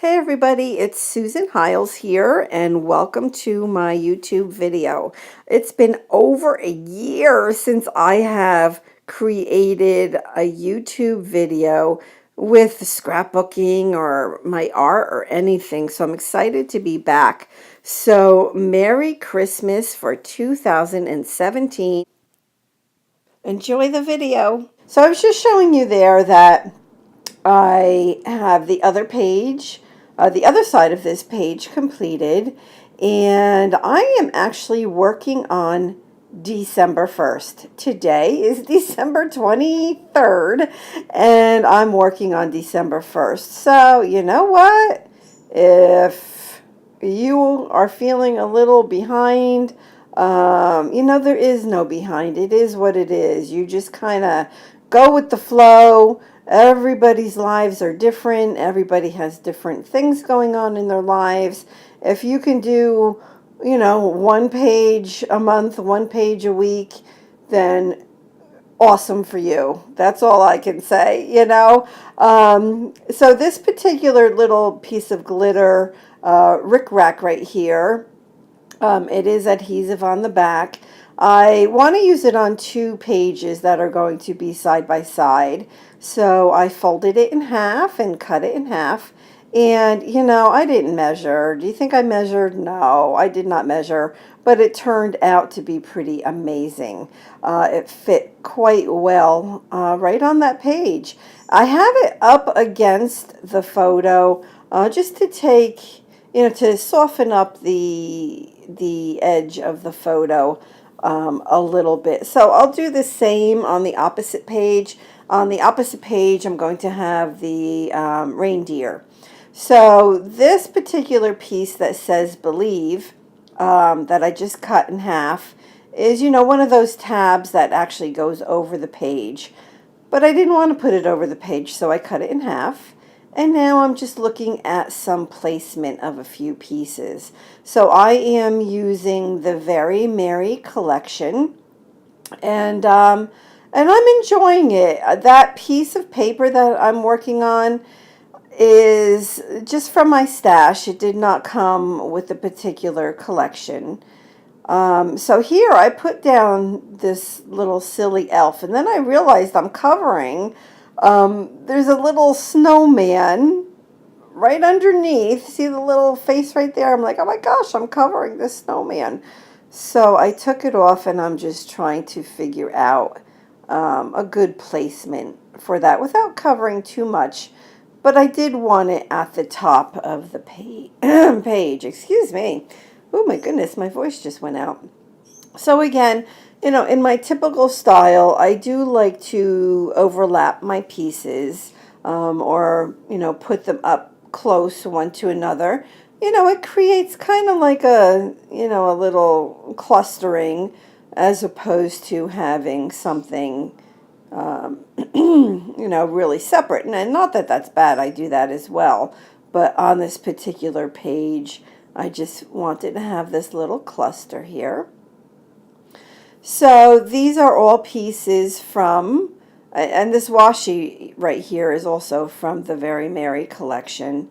Hey everybody, it's Susan Hiles here and welcome to my YouTube video. It's been over a year since I have created a YouTube video with scrapbooking or my art or anything, so I'm excited to be back. So Merry Christmas for 2017. Enjoy the video. So I was just showing you there that I have the other page, the other side of this page completed, and I am actually working on December 1st. Today is December 23rd, and I'm working on December 1st. So, you know what? If you are feeling a little behind, there is no behind. It is what it is. You just kind of go with the flow. Everybody's lives are different. Everybody has different things going on in their lives. If you can do, one page a month, one page a week, then awesome for you. That's all I can say. So this particular little piece of glitter, rickrack right here, it is adhesive on the back. I want to use it on two pages that are going to be side by side. So I folded it in half and cut it in half. And, I didn't measure. Do you think I measured? No, I did not measure. But it turned out to be pretty amazing. It fit quite well right on that page. I have it up against the photo just to take, to soften up the edge of the photo a little bit. So I'll do the same on the opposite page. On the opposite page, I'm going to have the reindeer. So this particular piece that says believe, that I just cut in half, is, one of those tabs that actually goes over the page. But I didn't want to put it over the page, so I cut it in half. And now I'm just looking at some placement of a few pieces. So I am using the Very Merry collection, and I'm enjoying it. That piece of paper that I'm working on is just from my stash. It did not come with a particular collection. So here I put down this little silly elf, and then I realized I'm covering. There's a little snowman right underneath. See the little face right there? I'm like, oh my gosh, I'm covering this snowman. So I took it off, and I'm just trying to figure out a good placement for that without covering too much. But I did want it at the top of the page. Excuse me. Oh my goodness, my voice just went out. So again, in my typical style, I do like to overlap my pieces, or, put them up close one to another. It creates kind of like a little clustering, as opposed to having something, really separate. And not that that's bad, I do that as well. But on this particular page, I just wanted to have this little cluster here. So these are all pieces from, and this washi right here is also from the Very Merry collection.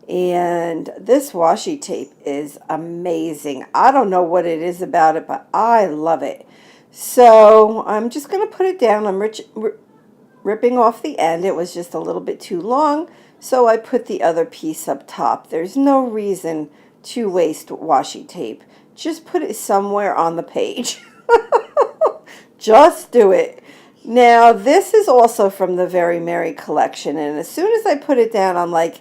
And this washi tape is amazing. I don't know what it is about it, but I love it. So I'm just going to put it down. I'm ripping off the end. It was just a little bit too long, so I put the other piece up top. There's no reason to waste washi tape. Just put it somewhere on the page. Just do it. Now, this is also from the Very Merry collection, and as soon as I put it down, I'm like,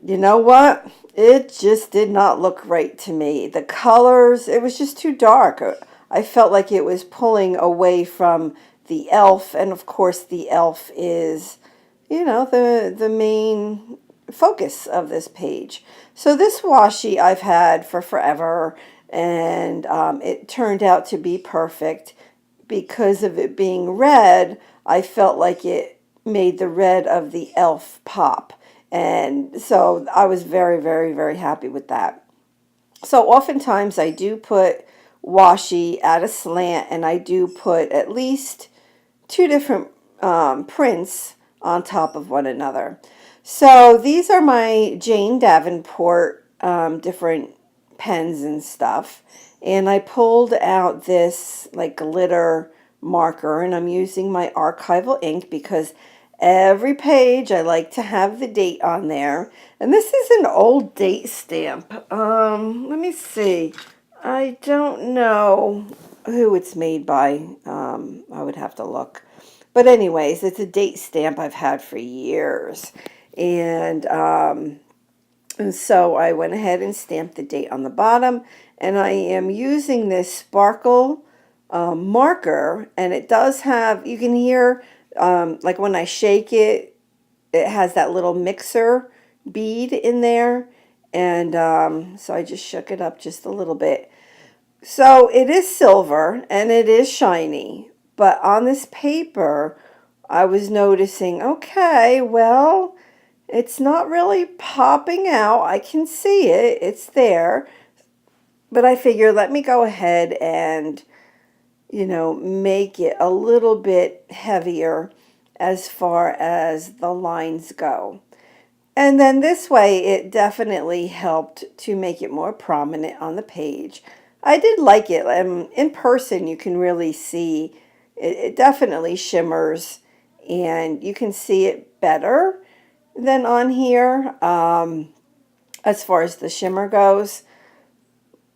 you know what? It just did not look right to me. The colors, it was just too dark. I felt like it was pulling away from the elf, and of course the elf is, the main focus of this page. So this washi I've had for forever, and it turned out to be perfect. Because of it being red, I felt like it made the red of the elf pop. And so I was very, very, very happy with that. So oftentimes I do put washi at a slant, and I do put at least two different prints on top of one another. So these are my Jane Davenport different pens and stuff. And I pulled out this like glitter marker, and I'm using my archival ink because every page I like to have the date on there. And this is an old date stamp. Let me see. I don't know who it's made by. I would have to look. But anyways, it's a date stamp I've had for years. And so I went ahead and stamped the date on the bottom. And I am using this sparkle marker. And it does have, you can hear, like when I shake it, it has that little mixer bead in there. And so I just shook it up just a little bit. So it is silver and it is shiny. But on this paper, I was noticing, okay, well, it's not really popping out. I can see it. It's there. But I figure let me go ahead and, make it a little bit heavier as far as the lines go. And then this way, it definitely helped to make it more prominent on the page. I did like it. In person, you can really see it definitely shimmers, and you can see it better than on here as far as the shimmer goes.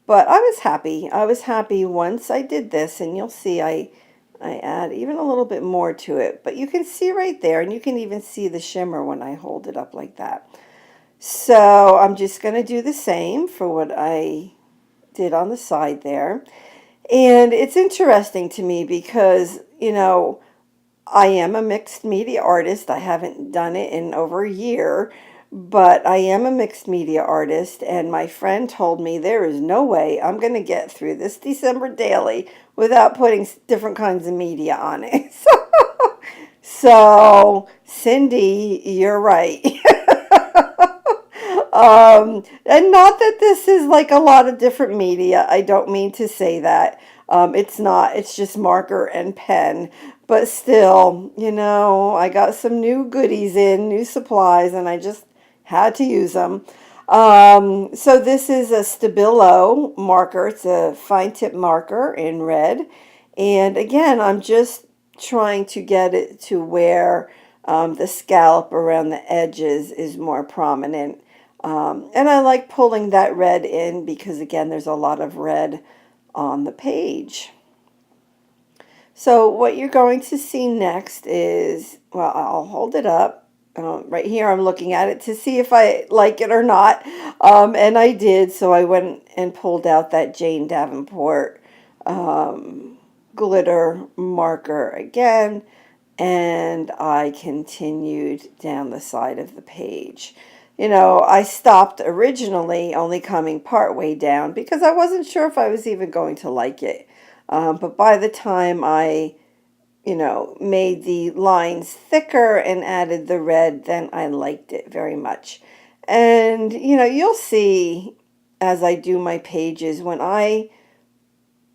But I was happy. I was happy once I did this, and you'll see I add even a little bit more to it. But you can see right there, and you can even see the shimmer when I hold it up like that. So I'm just going to do the same for what I did on the side there. And it's interesting to me because, I am a mixed media artist. I haven't done it in over a year, but I am a mixed media artist, and my friend told me there is no way I'm going to get through this December daily without putting different kinds of media on it. So Cindy, you're right. And not that this is like a lot of different media. I don't mean to say that. It's not. It's just marker and pen. But still, I got some new goodies in, new supplies, and I just had to use them. So this is a Stabilo marker. It's a fine tip marker in red. And again, I'm just trying to get it to where the scallop around the edges is more prominent. And I like pulling that red in because, again, there's a lot of red on the page. So what you're going to see next is, well, I'll hold it up. Right here, I'm looking at it to see if I like it or not. And I did, so I went and pulled out that Jane Davenport glitter marker again, and I continued down the side of the page. I stopped originally only coming part way down because I wasn't sure if I was even going to like it. But by the time I, made the lines thicker and added the red, then I liked it very much. And, you'll see as I do my pages, when I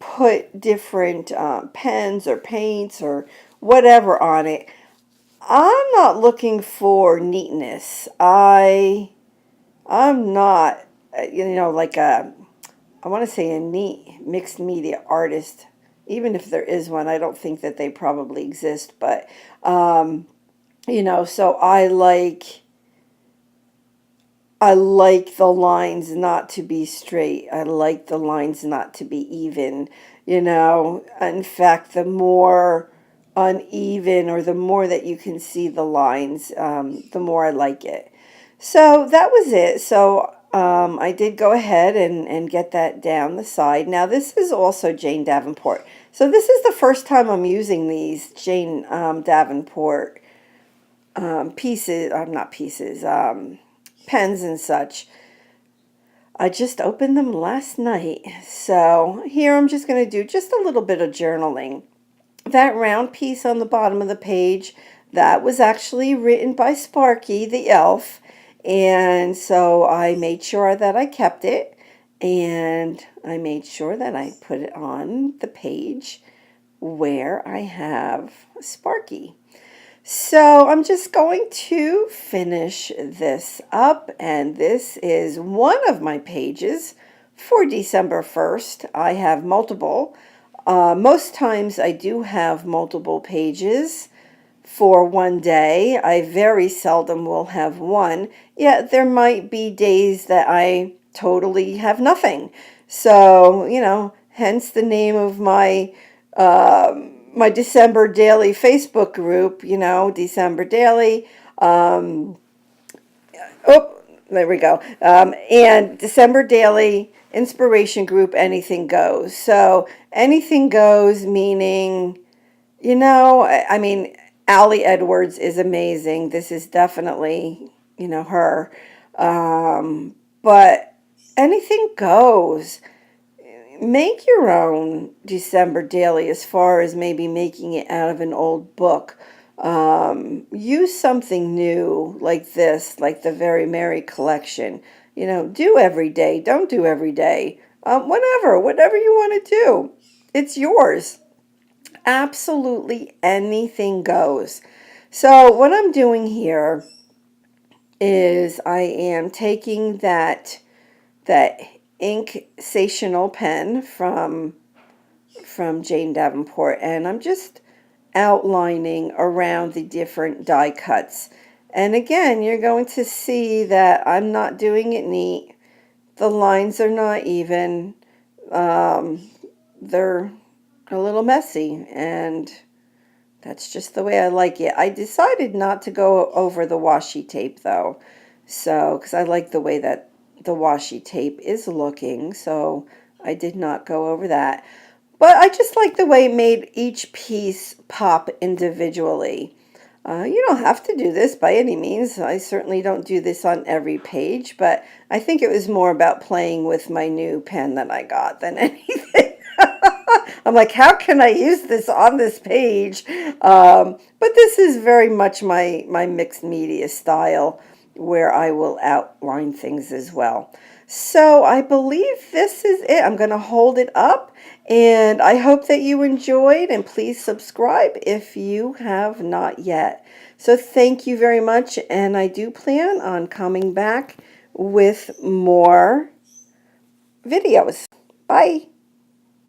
put different pens or paints or whatever on it, I'm not looking for neatness. I'm not, like I want to say a neat mixed media artist. Even if there is one, I don't think that they probably exist. But, so I like the lines not to be straight. I like the lines not to be even. In fact, the more uneven or the more that you can see the lines, the more I like it. So that was it. So I did go ahead and get that down the side. Now this is also Jane Davenport. So this is the first time I'm using these Jane Davenport pieces, not pieces, pens and such. I just opened them last night. So here I'm just going to do just a little bit of journaling. That round piece on the bottom of the page, that was actually written by Sparky the elf. And so I made sure that I kept it. And I made sure that I put it on the page where I have Sparky. So I'm just going to finish this up, and this is one of my pages for December 1st. I have multiple. Most times I do have multiple pages for one day. I very seldom will have one. Yet there might be days that I totally have nothing. So, hence the name of my December Daily Facebook group, December Daily. Oh, there we go. And December Daily Inspiration Group, Anything Goes. So anything goes, meaning, I mean, Allie Edwards is amazing. This is definitely, her. But anything goes. Make your own December daily as far as maybe making it out of an old book. Use something new like this, like the Very Merry collection. Do every day. Don't do every day. Whatever you want to do. It's yours. Absolutely anything goes. So what I'm doing here is I am taking that ink-sational pen from Jane Davenport, and I'm just outlining around the different die cuts. And again, you're going to see that I'm not doing it neat. The lines are not even. They're a little messy, and that's just the way I like it. I decided not to go over the washi tape though, so because I like the way that the washi tape is looking, so I did not go over that. But I just like the way it made each piece pop individually. You don't have to do this by any means. I certainly don't do this on every page, but I think it was more about playing with my new pen that I got than anything. I'm like, how can I use this on this page? But this is very much my mixed media style, where I will outline things as well. So I believe this is it. I'm going to hold it up, and I hope that you enjoyed, and please subscribe if you have not yet. So thank you very much, and I do plan on coming back with more videos. Bye.